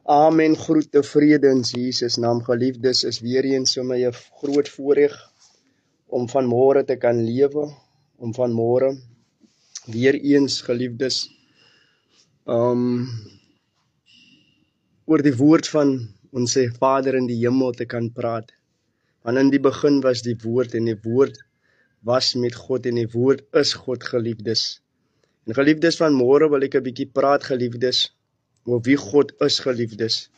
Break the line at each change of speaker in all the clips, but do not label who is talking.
Amen, groete vrede in Jesus naam, geliefdes, is weer eens vir my 'n groot voorreg om vanmôre te kan lewe, om vanmôre weer eens, geliefdes, oor die woord van ons Vader in die hemel te kan praat. Want in die begin was die woord en die woord was met God en die woord is God, geliefdes. En geliefdes, vanmôre wil ek 'n bietjie praat, geliefdes, oor wie God is, geliefdes.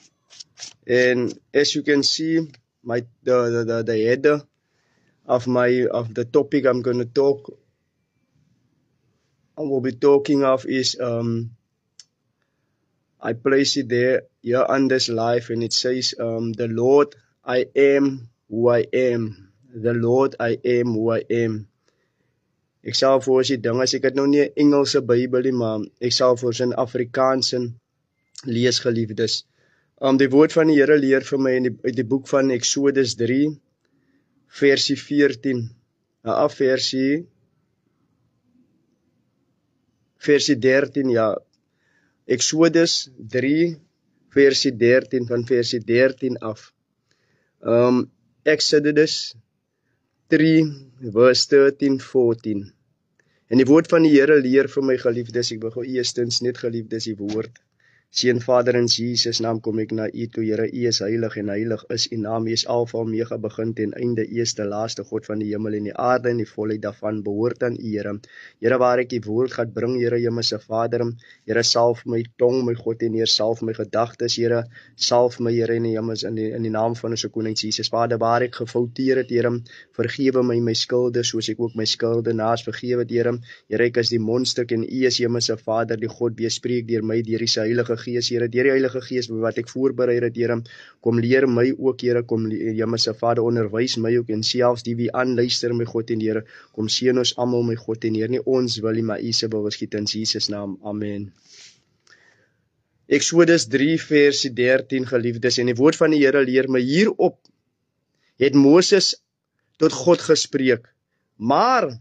And as you can see, the header of the topic I will be talking of is I place it there here on this life, and it says the Lord, I am who I am. The Lord, I am who I am. Ek sal vir ons die ding, as ek het nou nie 'n Engelse Bybel nie, maar ek sal vir ons in Afrikaans lees, geliefdes. Die woord van die Here leer vir my uit die boek van Exodus 3, versie 14, versie 13, ja. Exodus 3, versie 13, van versie 13 af. Exodus 3, verse 13, 14. En die woord van die Here leer vir my, geliefdes, ek wil eerstens net, geliefdes, die woord. Seun Vader, in Jesus naam kom ek na U toe, Here. U is heilig en heilig is U naam. U is Alfa Omega, begin en einde, eerste, laaste, God van die hemel en die aarde en die volheid daarvan behoort aan U, Here. Here, waar ek U woord gaan bring, Here, Hemelse Vader, Here, salf my tong, my God en Heer, salf my gedagtes, Here, salf my, Here, in die hemels, in die naam van ons koning Jesus. Vader, waar ek gefouteer het, Here, vergewe my skulde, soos ek ook my skuldenaars vergewe het, Here. Here, ek is die mondstuk en U is, Hemelse Vader, die God, wie spreek deur my, deur die Heilige Gees, Here, deur die Heilige Gees wat ek voorberei het, Here, kom leer my ook, Here, kom Hemelse Vader, onderwys my ook, en selfs die wie aanluister, my God en Here, kom seën ons almal, my God en Here, nie ons wil nie, maar U se wil geskied in Jesus naam, amen. Exodus 3, versie 13, geliefdes, en die woord van die Here leer my, hierop het Moses tot God gespreek, maar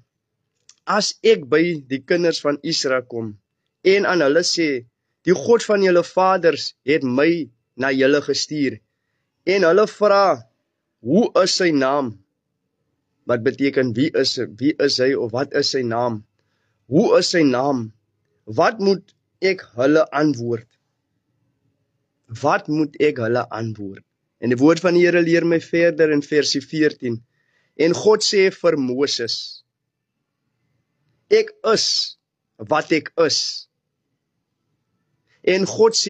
as ek by die kinders van Israel kom, en aan hulle sê, die God van julle vaders het my na julle gestuur, en hulle vra, hoe is sy naam? Wat beteken wie is hy, of wat is sy naam? Hoe is sy naam? Wat moet ek hulle antwoord? Wat moet ek hulle antwoord? En die woord van die Here leer my verder in versie 14, en God sê vir Moses, ek is wat ek is. En God sê